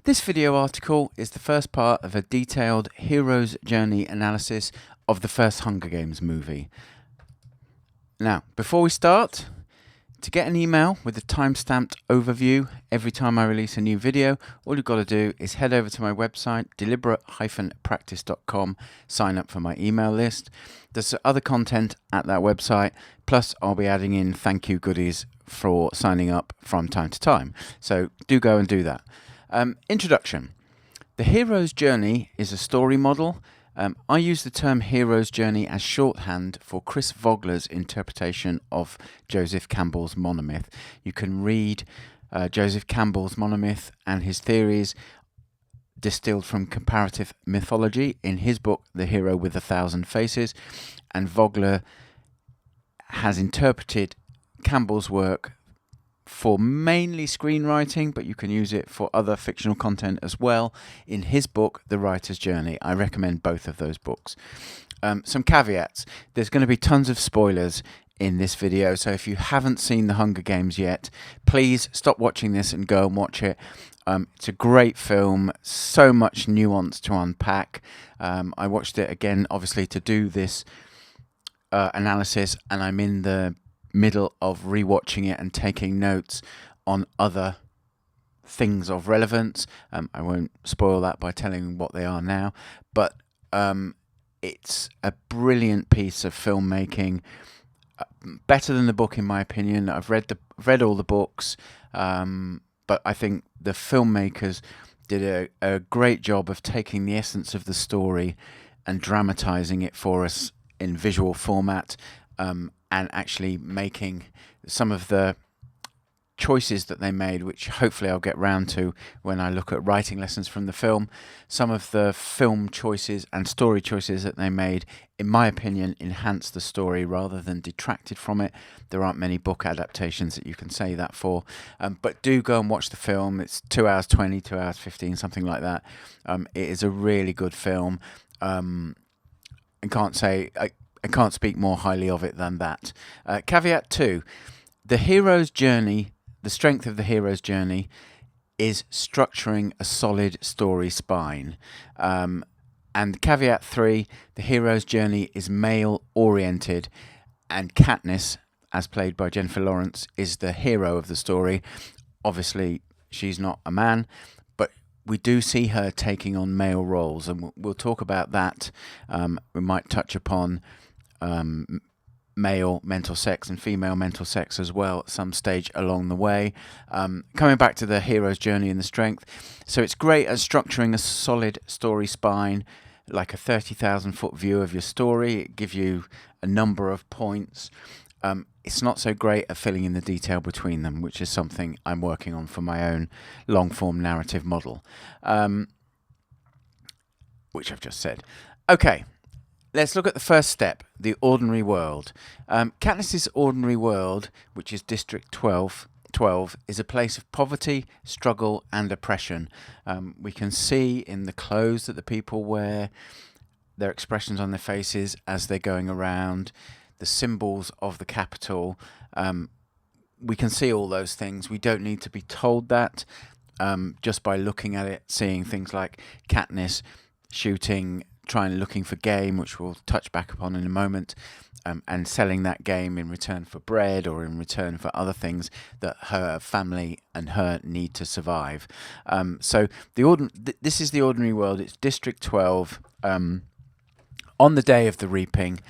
This video article is the first part of a detailed hero's journey analysis of the first Hunger Games movie. Now, before we start, to get an email with a time-stamped overview every time I release a new video, all you've got to do is head over to my website, deliberate-practice.com, sign up for my email list. There's other content at that website, plus I'll be adding in thank you goodies for signing up from time to time. So do go and do that. Introduction. The hero's journey is a story model. I use the term hero's journey as shorthand for Chris Vogler's interpretation of Joseph Campbell's monomyth. You can read Joseph Campbell's monomyth and his theories distilled from comparative mythology in his book, The Hero with a Thousand Faces, and Vogler has interpreted Campbell's work for mainly screenwriting, but you can use it for other fictional content as well in his book, The Writer's Journey. I recommend both of those books. Some caveats. There's going to be tons of spoilers in this video, so if you haven't seen The Hunger Games yet, please stop watching this and go and watch it. It's a great film, so much nuance to unpack. I watched it again, obviously, to do this analysis, and I'm in the middle of rewatching it and taking notes on other things of relevance. I won't spoil that by telling what they are now, but it's a brilliant piece of filmmaking, better than the book in my opinion. I've read all the books, but I think the filmmakers did a great job of taking the essence of the story and dramatizing it for us in visual format, and actually making some of the choices that they made, which hopefully I'll get round to when I look at writing lessons from the film. Some of the film choices and story choices that they made, in my opinion, enhanced the story rather than detracted from it. There aren't many book adaptations that you can say that for, but do go and watch the film. It's 2 hours 20, 2 hours 15, something like that. It is a really good film. I can't speak more highly of it than that. Caveat 2, the hero's journey, the strength of the hero's journey is structuring a solid story spine. And caveat 3, the hero's journey is male-oriented, and Katniss, as played by Jennifer Lawrence, is the hero of the story. Obviously, she's not a man, but we do see her taking on male roles, and we'll talk about that. We might touch upon male mental sex and female mental sex as well at some stage along the way. Coming back to the hero's journey and the strength, so it's great at structuring a solid story spine, like a 30,000 foot view of your story. It gives you a number of points. It's not so great at filling in the detail between them, which is something I'm working on for my own long form narrative model, which I've just said. Okay. Let's look at the first step, the ordinary world. Katniss's ordinary world, which is District 12, is a place of poverty, struggle, and oppression. We can see in the clothes that the people wear, their expressions on their faces as they're going around, the symbols of the capital. We can see all those things. We don't need to be told that just by looking at it, seeing things like Katniss shooting, looking for game, which we'll touch back upon in a moment, and selling that game in return for bread or in return for other things that her family and her need to survive. So this is the ordinary world. It's District 12 on the day of the reaping,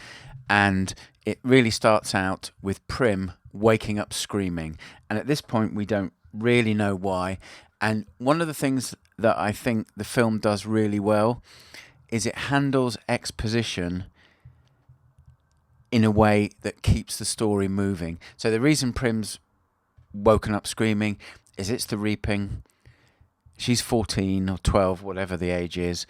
and it really starts out with Prim waking up screaming, and at this point we don't really know why. And one of the things that I think the film does really well is it handles exposition in a way that keeps the story moving. So the reason Prim's woken up screaming is it's the reaping. She's 14 or 12, whatever the age is,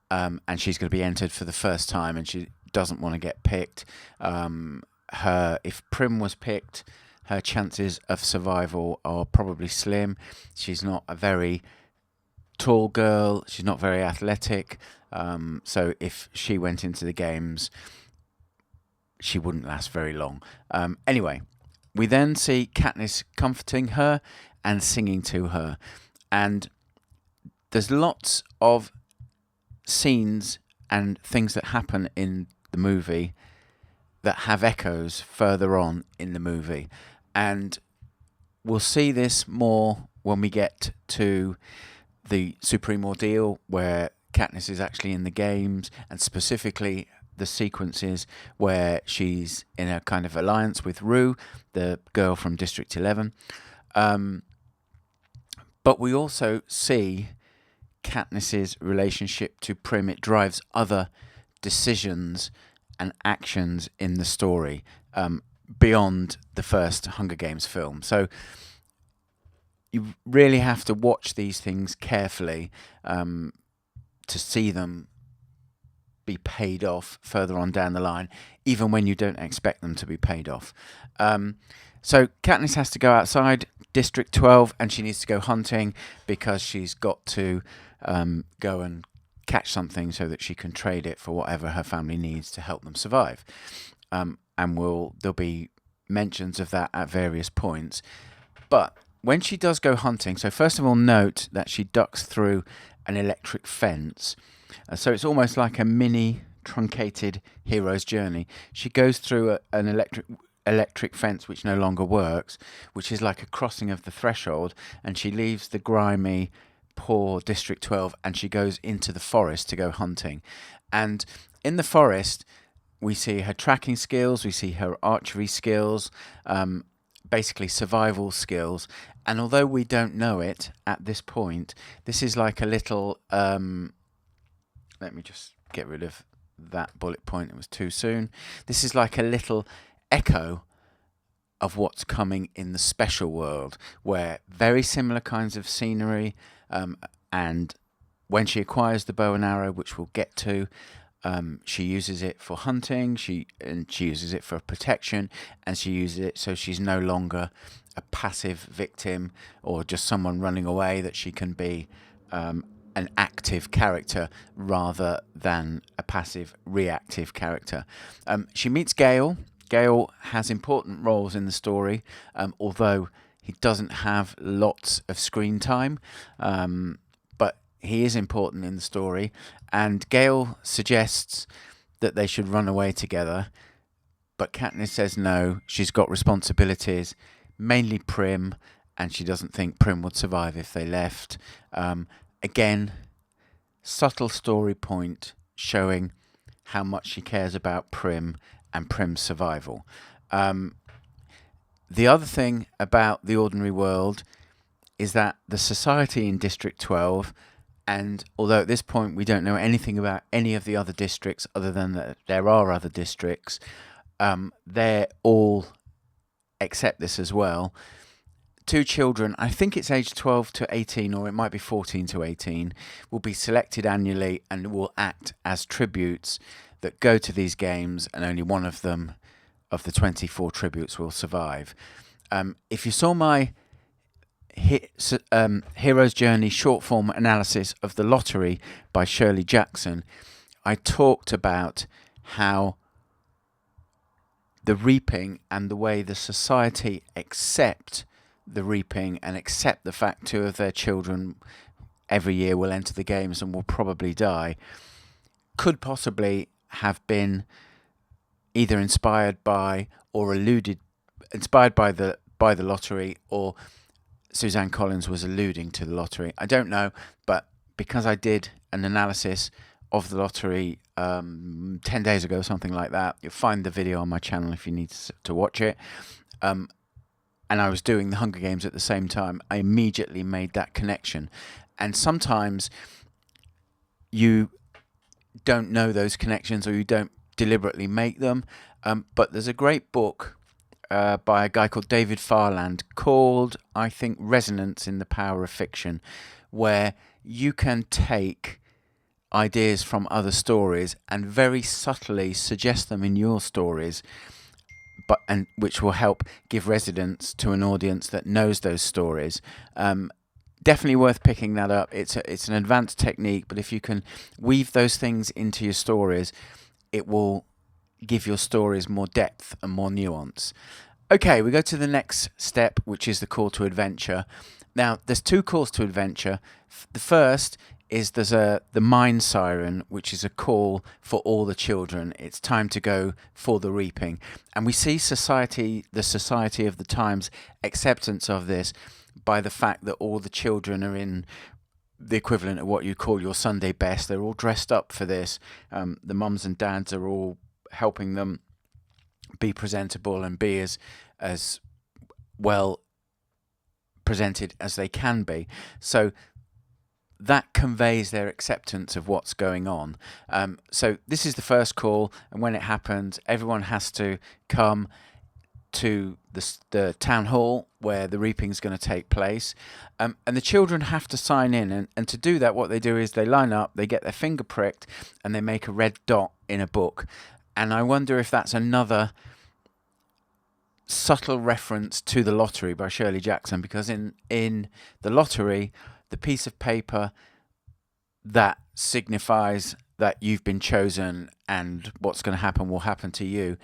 and she's going to be entered for the first time, and she doesn't want to get picked. If Prim was picked, her chances of survival are probably slim. She's not a very tall girl. She's not very athletic. So if she went into the games, she wouldn't last very long. Anyway, we then see Katniss comforting her and singing to her. And there's lots of scenes and things that happen in the movie that have echoes further on in the movie, and we'll see this more when we get to the Supreme Ordeal, where Katniss is actually in the games, and specifically the sequences where she's in a kind of alliance with Rue, the girl from District 11. But we also see Katniss's relationship to Prim. It drives other decisions and actions in the story beyond the first Hunger Games film. So you really have to watch these things carefully to see them be paid off further on down the line, even when you don't expect them to be paid off. So Katniss has to go outside District 12 and she needs to go hunting because she's got to go and catch something so that she can trade it for whatever her family needs to help them survive. And there'll be mentions of that at various points. But when she does go hunting, so first of all, note that she ducks through an electric fence. So it's almost like a mini truncated hero's journey. She goes through an electric fence which no longer works, which is like a crossing of the threshold, and she leaves the grimy, poor District 12 and she goes into the forest to go hunting. And in the forest, we see her tracking skills, we see her archery skills, basically survival skills. And although we don't know it at this point, this is like a little... let me just get rid of that bullet point. It was too soon. This is like a little echo of what's coming in the special world, where very similar kinds of scenery, and when she acquires the bow and arrow, which we'll get to, she uses it for hunting, she uses it for protection, and she uses it so she's no longer a passive victim or just someone running away, that she can be an active character rather than a passive reactive character. She meets Gale. Gale has important roles in the story, although he doesn't have lots of screen time, but he is important in the story. And Gale suggests that they should run away together, but Katniss says no, she's got responsibilities, mainly Prim, and she doesn't think Prim would survive if they left. Again, subtle story point showing how much she cares about Prim and Prim's survival. The other thing about The Ordinary World is that the society in District 12, and although at this point we don't know anything about any of the other districts other than that there are other districts, they all accept this as well. 2 children, I think it's age 12 to 18, or it might be 14 to 18, will be selected annually and will act as tributes that go to these games, and only one of them, of the 24 tributes, will survive. If you saw my Hero's Journey short form analysis of The Lottery by Shirley Jackson, I talked about how the reaping and the way the society accept the reaping and accept the fact 2 of their children every year will enter the games and will probably die, could possibly have been either inspired by or inspired by the lottery, or Suzanne Collins was alluding to the lottery. I don't know, but because I did an analysis of the lottery 10 days ago, something like that, you'll find the video on my channel if you need to watch it. And I was doing the Hunger Games at the same time, I immediately made that connection. And sometimes you don't know those connections, or you don't deliberately make them. But there's a great book by a guy called David Farland called, I think, Resonance in the Power of Fiction, where you can take ideas from other stories and very subtly suggest them in your stories, and which will help give resonance to an audience that knows those stories. Definitely worth picking that up. It's an advanced technique, but if you can weave those things into your stories, it will give your stories more depth and more nuance. Okay, we go to the next step, which is the call to adventure. Now, there's two calls to adventure. The first is the mine siren, which is a call for all the children. It's time to go for the reaping. And we see the society of the times acceptance of this by the fact that all the children are in the equivalent of what you call your Sunday best. They're all dressed up for this. The mums and dads are all helping them be presentable and be as well presented as they can be. So that conveys their acceptance of what's going on. So this is the first call, and when it happens, everyone has to come to the town hall where the reaping is going to take place, and the children have to sign in, and to do that, what they do is they line up, they get their finger pricked, and they make a red dot in a book. And I wonder if that's another subtle reference to The Lottery by Shirley Jackson, because in The Lottery, the piece of paper that signifies that you've been chosen and what's going to happen will happen to you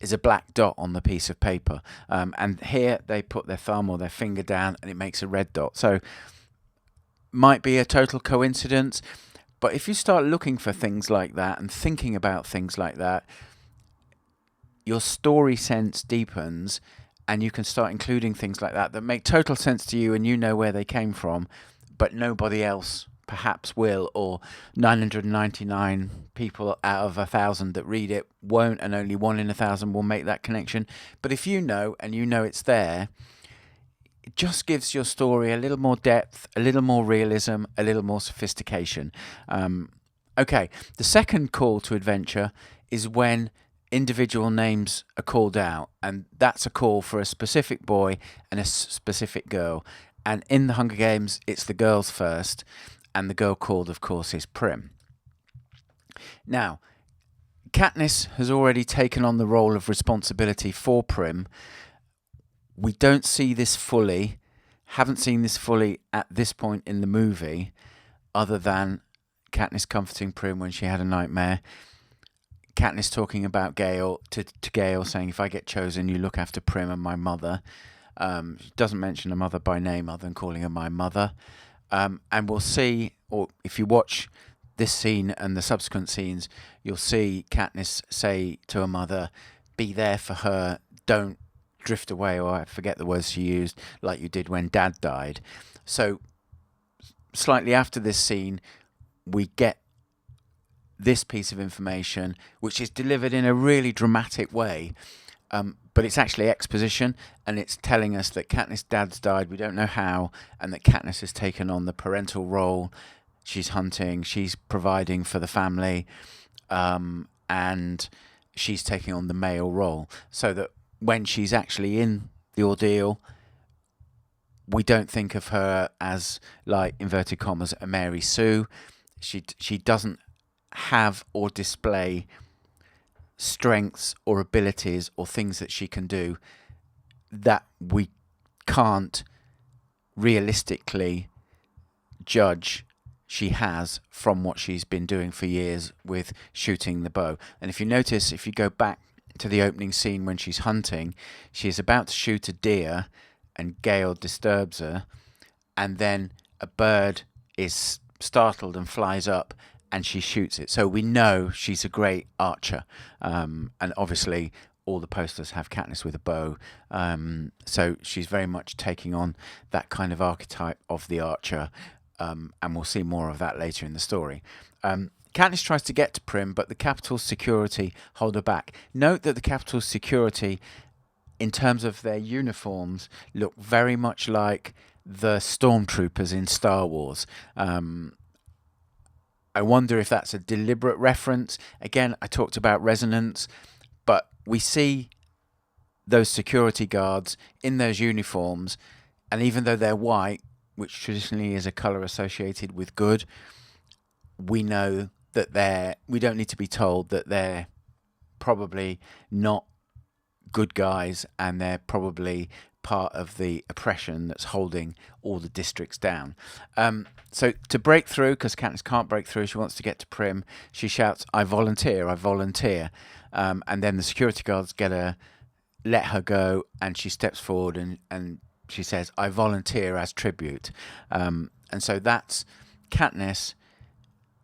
is a black dot on the piece of paper. And here they put their thumb or their finger down and it makes a red dot. So might be a total coincidence, but if you start looking for things like that and thinking about things like that, your story sense deepens, and you can start including things like that make total sense to you and you know where they came from, but nobody else perhaps will, or 999 people out of 1,000 that read it won't, and only 1 in 1,000 will make that connection. But if you know, and you know it's there, it just gives your story a little more depth, a little more realism, a little more sophistication. Okay, the second call to adventure is when individual names are called out, and that's a call for a specific boy and a specific girl. And in the Hunger Games, it's the girls first, and the girl called, of course, is Prim. Now, Katniss has already taken on the role of responsibility for Prim. We don't see this fully, haven't seen this fully at this point in the movie, other than Katniss comforting Prim when she had a nightmare. Katniss talking about Gale to Gale, saying, if I get chosen, you look after Prim and my mother. She doesn't mention her mother by name other than calling her my mother. And we'll see, or if you watch this scene and the subsequent scenes, you'll see Katniss say to her mother, be there for her, don't drift away, or I forget the words she used, like you did when Dad died. So slightly after this scene, we get this piece of information, which is delivered in a really dramatic way, but it's actually exposition, and it's telling us that Katniss' dad's died, we don't know how, and that Katniss has taken on the parental role. She's hunting, she's providing for the family, and she's taking on the male role, so that when she's actually in the ordeal, we don't think of her as, like, inverted commas, a Mary Sue. She doesn't have or display strengths or abilities or things that she can do that we can't realistically judge she has from what she's been doing for years with shooting the bow. And if you notice, if you go back to the opening scene when she's hunting, she is about to shoot a deer and Gale disturbs her, and then a bird is startled and flies up and she shoots it. So we know she's a great archer. And obviously all the posters have Katniss with a bow. So she's very much taking on that kind of archetype of the archer. And we'll see more of that later in the story. Katniss tries to get to Prim, but the Capitol's security hold her back. Note that the Capitol's security, in terms of their uniforms, look very much like the stormtroopers in Star Wars. I wonder if that's a deliberate reference. Again, I talked about resonance, but we see those security guards in those uniforms, and even though they're white, which traditionally is a colour associated with good, we know that we don't need to be told that they're probably not good guys, and they're probably part of the oppression that's holding all the districts down. So to break through, because Katniss can't break through, she wants to get to Prim, she shouts, I volunteer, I volunteer. And then the security guards let her go, and she steps forward and she says, "I volunteer as tribute." And so that's Katniss.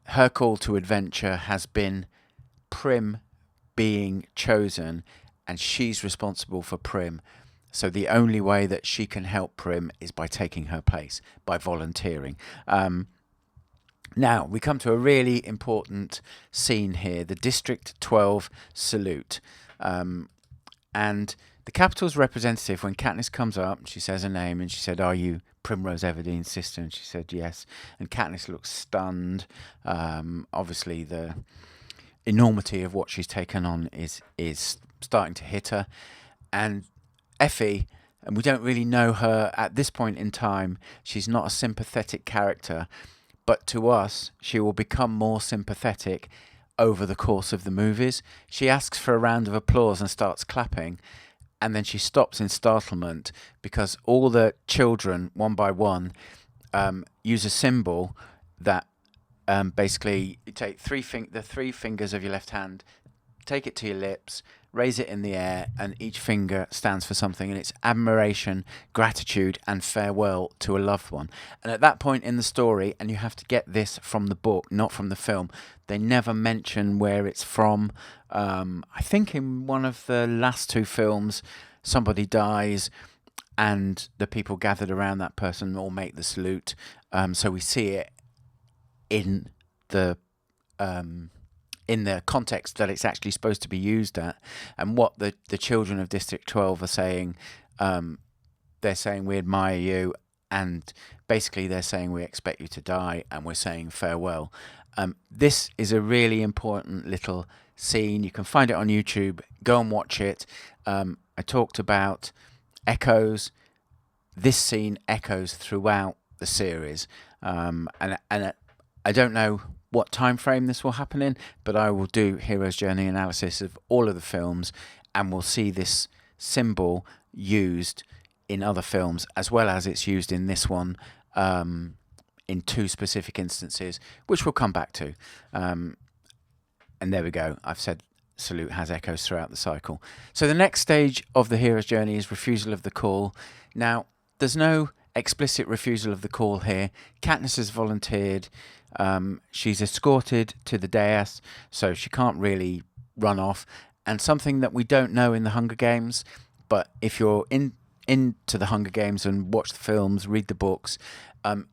Her call to adventure has been Prim being chosen, and she's responsible for Prim. So the only way that she can help Prim is by taking her place, by volunteering. Now, we come to a really important scene here, the District 12 salute. And the Capitol's representative, when Katniss comes up, she says her name, and she said, "Are you Primrose Everdene's sister?" And she said, "Yes." And Katniss looks stunned. Obviously, the enormity of what she's taken on is starting to hit her. And Effie, and we don't really know her at this point in time, she's not a sympathetic character, but to us, she will become more sympathetic over the course of the movies. She asks for a round of applause and starts clapping, and then she stops in startlement because all the children, one by one, use a symbol that basically you take the three fingers of your left hand, take it to your lips, raise it in the air, and each finger stands for something, and it's admiration, gratitude, and farewell to a loved one. And at that point in the story, and you have to get this from the book, not from the film, they never mention where it's from. I think in one of the last two films, somebody dies, and the people gathered around that person all make the salute. So we see it in the context that it's actually supposed to be used at, and what the children of District 12 are saying. They're saying, "We admire you," and basically they're saying, "We expect you to die," and we're saying farewell. This is a really important little scene. You can find it on YouTube. Go and watch it. I talked about echoes. This scene echoes throughout the series, and I don't know what time frame this will happen in, but I will do Hero's Journey analysis of all of the films, and we'll see this symbol used in other films as well as it's used in this one, in two specific instances, which we'll come back to. And there we go. I've said salute has echoes throughout the cycle. So the next stage of the hero's journey is refusal of the call. Now, there's no explicit refusal of the call here. Katniss has volunteered. She's escorted to the dais, so she can't really run off. And something that we don't know in the Hunger Games, but if you're into the Hunger Games and watch the films, read the books,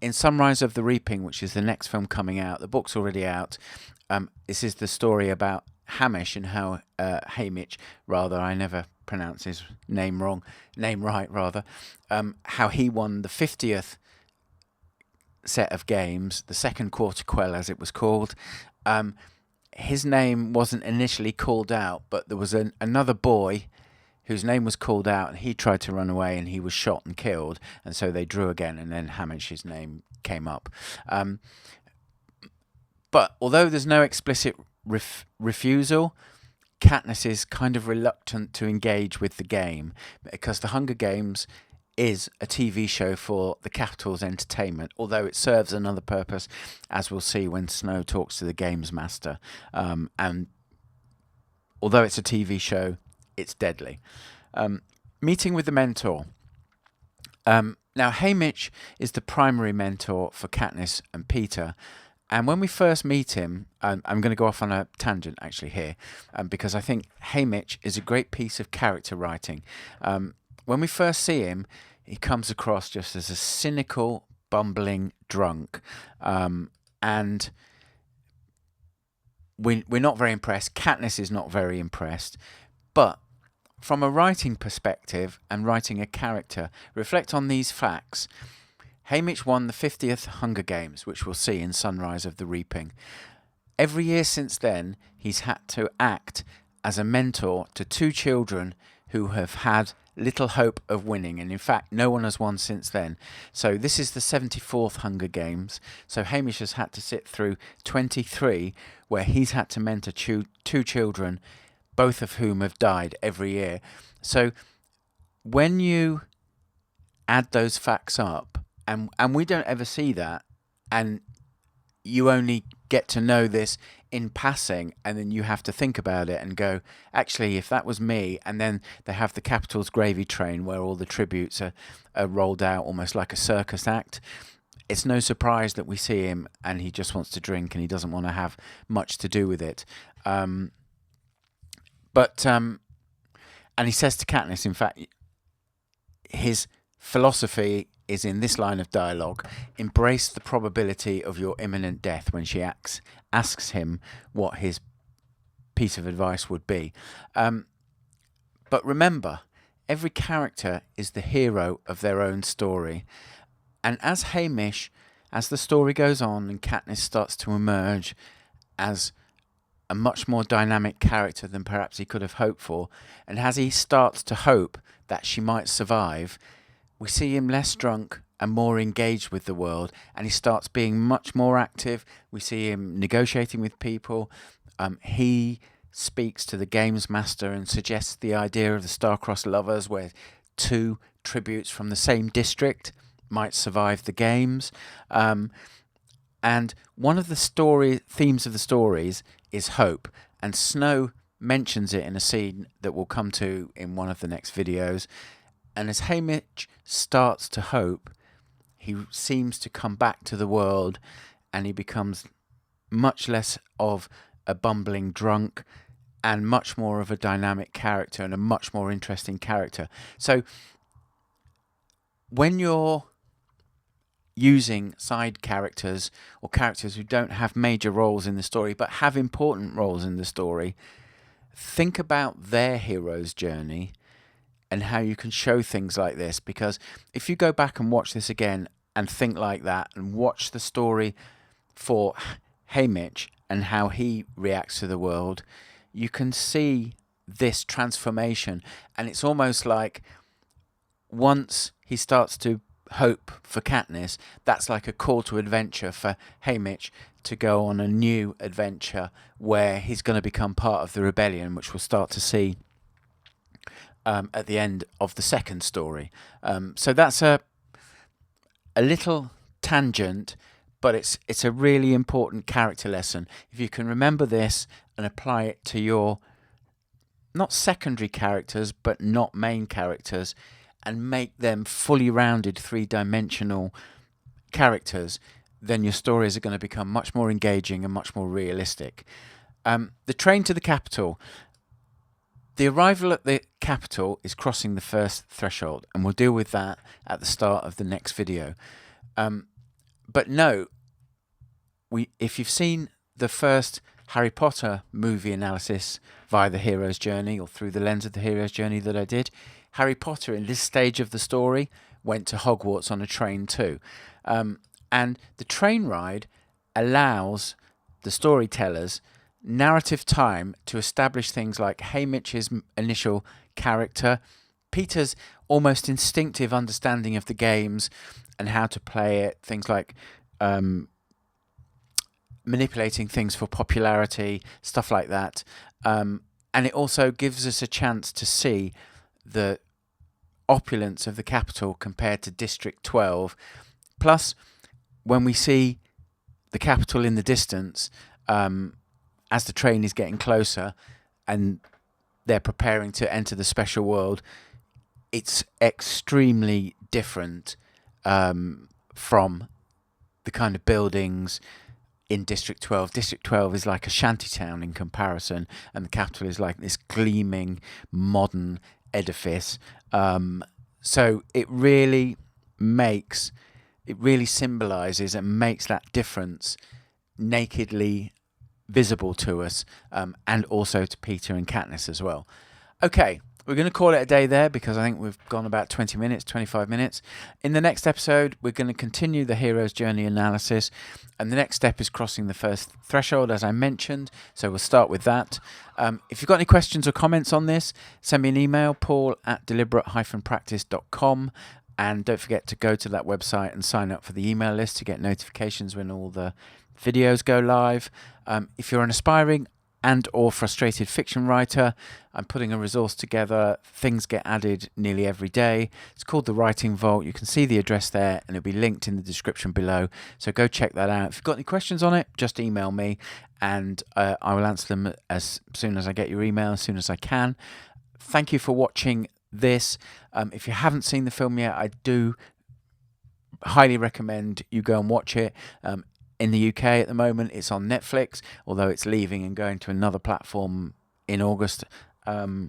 in Sunrise of the Reaping, which is the next film coming out, the book's already out. This is the story about Hamish and how Haymitch, rather, I never pronounce his name right, how he won the 50th set of games, the second quarter quell as it was called. His name wasn't initially called out, but there was another boy whose name was called out, and he tried to run away, and he was shot and killed, and so they drew again, and then Hamish's name came up. But although there's no explicit refusal, Katniss is kind of reluctant to engage with the game, because the Hunger Games is a TV show for the Capitol's entertainment, although it serves another purpose, as we'll see when Snow talks to the Games Master. And although it's a TV show, it's deadly. Meeting with the mentor. Now, Haymitch is the primary mentor for Katniss and Peeta. And when we first meet him, I'm going to go off on a tangent actually here, because I think Haymitch is a great piece of character writing. When we first see him, he comes across just as a cynical, bumbling drunk. And we're not very impressed. Katniss is not very impressed. But from a writing perspective and writing a character, reflect on these facts. Haymitch won the 50th Hunger Games, which we'll see in Sunrise of the Reaping. Every year since then, he's had to act as a mentor to two children who have had little hope of winning, and in fact no one has won since then. So this is the 74th Hunger Games, so Haymitch has had to sit through 23 where he's had to mentor two children, both of whom have died every year. So when you add those facts up, and we don't ever see that, and you only get to know this in passing, and then you have to think about it and go, actually, if that was me. And then they have the Capitol's gravy train where all the tributes are rolled out almost like a circus act. It's no surprise that we see him and he just wants to drink and he doesn't want to have much to do with it. And he says to Katniss, in fact, his philosophy is in this line of dialogue: embrace the probability of your imminent death, when she asks him what his piece of advice would be. But remember, every character is the hero of their own story. And as Haymitch, as the story goes on and Katniss starts to emerge as a much more dynamic character than perhaps he could have hoped for, and as he starts to hope that she might survive, we see him less drunk and more engaged with the world, and he starts being much more active. We see him negotiating with people. He speaks to the games master and suggests the idea of the Star-Crossed Lovers, where two tributes from the same district might survive the games. And one of the themes of the stories is hope, and Snow mentions it in a scene that we'll come to in one of the next videos. And as Haymitch starts to hope, he seems to come back to the world, and he becomes much less of a bumbling drunk and much more of a dynamic character and a much more interesting character. So when you're using side characters or characters who don't have major roles in the story but have important roles in the story, think about their hero's journey and how you can show things like this. Because if you go back and watch this again and think like that and watch the story for Haymitch and how he reacts to the world, you can see this transformation. And it's almost like once he starts to hope for Katniss, that's like a call to adventure for Haymitch to go on a new adventure where he's going to become part of the rebellion, which we'll start to see at the end of the second story. So that's a little tangent, but it's a really important character lesson. If you can remember this and apply it to your not secondary characters but not main characters, and make them fully rounded three-dimensional characters, then your stories are going to become much more engaging and much more realistic. The train to the Capitol. The arrival at the Capitol is crossing the first threshold, and we'll deal with that at the start of the next video. But no, if you've seen the first Harry Potter movie analysis via the hero's journey or through the lens of the hero's journey that I did, Harry Potter in this stage of the story went to Hogwarts on a train too. And the train ride allows the storytellers narrative time to establish things like Haymitch's initial character, Peter's almost instinctive understanding of the games and how to play it, things like manipulating things for popularity, stuff like that. And it also gives us a chance to see the opulence of the Capitol compared to District 12. Plus, when we see the Capitol in the distance, as the train is getting closer and they're preparing to enter the special world, it's extremely different from the kind of buildings in District 12. District 12 is like a shantytown in comparison, and the Capitol is like this gleaming modern edifice. So it really symbolizes and makes that difference nakedly visible to us, and also to Peter and Katniss as well. Okay, we're going to call it a day there because I think we've gone about 20 minutes, 25 minutes. In the next episode, we're going to continue the hero's journey analysis, and the next step is crossing the first threshold, as I mentioned, so we'll start with that. If you've got any questions or comments on this, send me an email, paul@deliberate-practice.com, and don't forget to go to that website and sign up for the email list to get notifications when all the videos go live. If you're an aspiring and or frustrated fiction writer, I'm putting a resource together. Things get added nearly every day. It's called the Writing Vault. You can see the address there and it'll be linked in the description below. So go check that out. If you've got any questions on it, just email me and I will answer them as soon as I get your email, as soon as I can. Thank you for watching this. If you haven't seen the film yet, I do highly recommend you go and watch it. In the UK at the moment, it's on Netflix, although it's leaving and going to another platform in August. So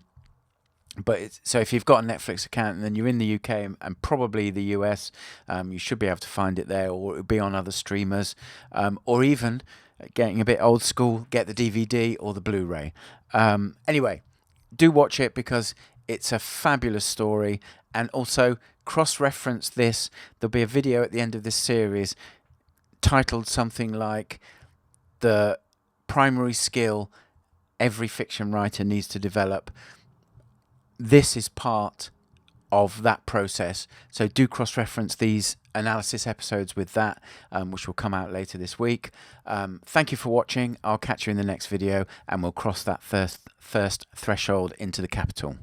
if you've got a Netflix account and then you're in the UK and probably the US, you should be able to find it there, or it'll be on other streamers, or even getting a bit old school, get the DVD or the Blu-ray. Anyway, do watch it because it's a fabulous story, and also cross-reference this. There'll be a video at the end of this series titled something like the primary skill every fiction writer needs to develop. This is part of that process, so do cross-reference these analysis episodes with that, which will come out later this week. Thank you for watching. I'll catch you in the next video and we'll cross that first threshold into the capital.